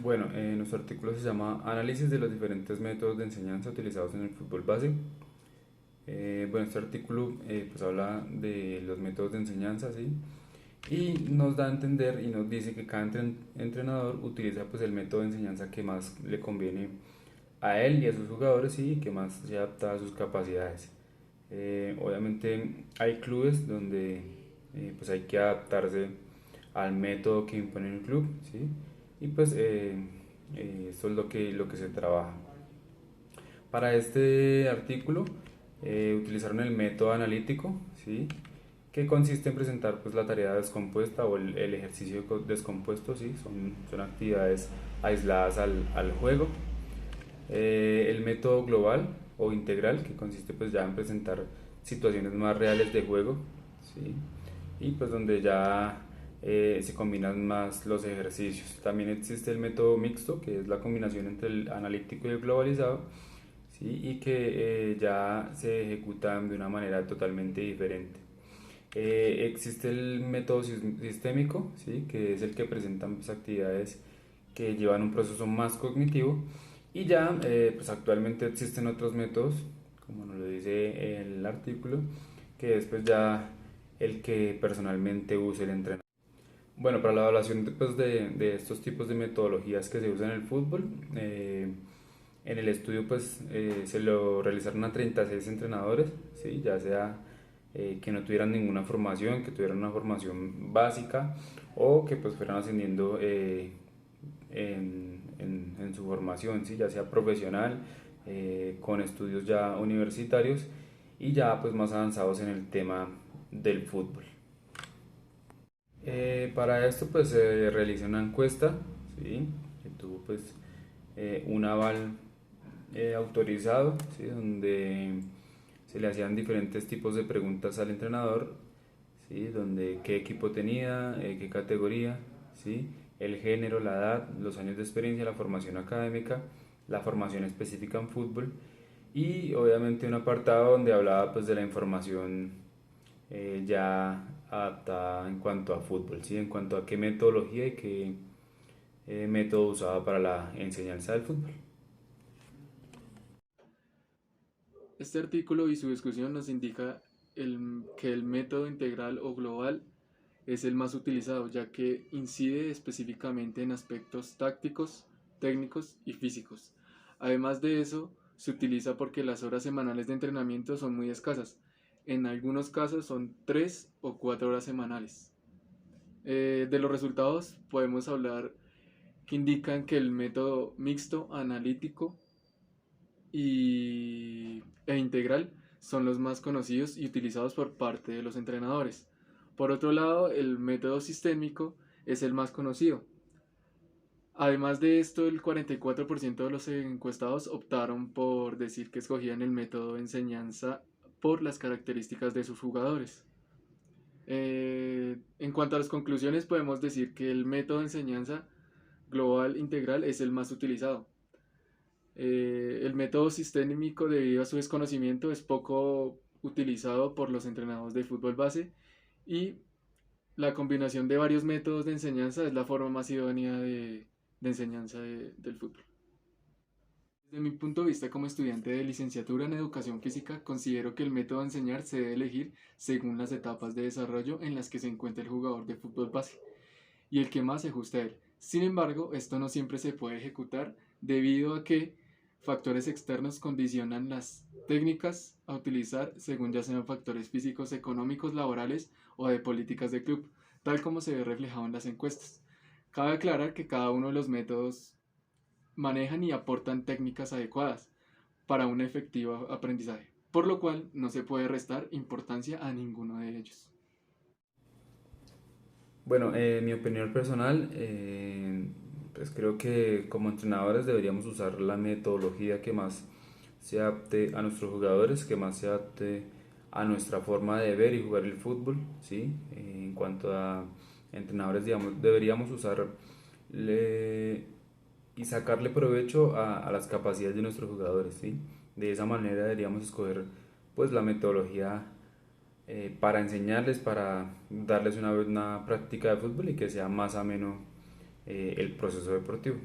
Bueno, nuestro artículo se llama Análisis de los diferentes métodos de enseñanza utilizados en el fútbol base. Bueno, este artículo pues habla de los métodos de enseñanza, ¿sí? Y nos da a entender y nos dice que cada entrenador utiliza pues el método de enseñanza que más le conviene a él y a sus jugadores, ¿sí? Y que más se adapta a sus capacidades. Obviamente hay clubes donde pues hay que adaptarse al método que impone el club, ¿sí? Y pues esto es lo que se trabaja. Para este artículo utilizaron el método analítico, ¿sí? Que consiste en presentar pues, la tarea descompuesta o el ejercicio descompuesto, ¿sí? Son actividades aisladas al juego. El método global o integral, que consiste pues, ya en presentar situaciones más reales de juego, ¿sí? Y pues donde ya se combinan más los ejercicios. También existe el método mixto, que es la combinación entre el analítico y el globalizado, ¿sí? Y que ya se ejecutan de una manera totalmente diferente. Existe el método sistémico, ¿sí? Que es el que presenta pues, actividades que llevan un proceso más cognitivo y ya pues actualmente existen otros métodos, como nos lo dice el artículo, que es pues ya el que personalmente use el entrenador. Bueno, para la evaluación de estos tipos de metodologías que se usan en el fútbol, en el estudio pues se lo realizaron a 36 entrenadores, ¿sí? Ya sea que no tuvieran ninguna formación, que tuvieran una formación básica o que pues fueran ascendiendo en su formación, ¿sí? Ya sea profesional, con estudios ya universitarios y ya pues más avanzados en el tema del fútbol. Para esto pues se realiza una encuesta, ¿sí? Que tuvo pues un aval autorizado, ¿sí? Donde se le hacían diferentes tipos de preguntas al entrenador, ¿sí? Donde qué equipo tenía, qué categoría, ¿sí? El género, la edad, los años de experiencia, la formación académica, la formación específica en fútbol y obviamente un apartado donde hablaba pues de la información ya adaptada en cuanto a fútbol, ¿sí? En cuanto a qué metodología y qué método usaba para la enseñanza del fútbol. Este artículo y su discusión nos indica que el método integral o global es el más utilizado, ya que incide específicamente en aspectos tácticos, técnicos y físicos. Además de eso, se utiliza porque las horas semanales de entrenamiento son muy escasas. En algunos casos son 3 o 4 horas semanales. De los resultados podemos hablar que indican que el método mixto, analítico e integral son los más conocidos y utilizados por parte de los entrenadores. Por otro lado, el método sistémico es el más conocido. Además de esto, el 44% de los encuestados optaron por decir que escogían el método de enseñanza por las características de sus jugadores. En cuanto a las conclusiones, podemos decir que el método de enseñanza global integral es el más utilizado. El método sistémico, debido a su desconocimiento, es poco utilizado por los entrenados de fútbol base y la combinación de varios métodos de enseñanza es la forma más idónea de enseñanza del fútbol. Desde mi punto de vista como estudiante de licenciatura en educación física, considero que el método de enseñar se debe elegir según las etapas de desarrollo en las que se encuentra el jugador de fútbol base y el que más se ajuste a él. Sin embargo, esto no siempre se puede ejecutar debido a que factores externos condicionan las técnicas a utilizar según ya sean factores físicos, económicos, laborales o de políticas de club, tal como se ve reflejado en las encuestas. Cabe aclarar que cada uno de los métodos manejan y aportan técnicas adecuadas para un efectivo aprendizaje, por lo cual no se puede restar importancia a ninguno de ellos. Bueno, mi opinión personal, pues creo que como entrenadores deberíamos usar la metodología que más se adapte a nuestros jugadores, que más se adapte a nuestra forma de ver y jugar el fútbol, ¿sí? En cuanto a entrenadores, digamos, deberíamos usar y sacarle provecho a las capacidades de nuestros jugadores, ¿sí? De esa manera deberíamos escoger pues la metodología para enseñarles, para darles una práctica de fútbol y que sea más ameno el proceso deportivo.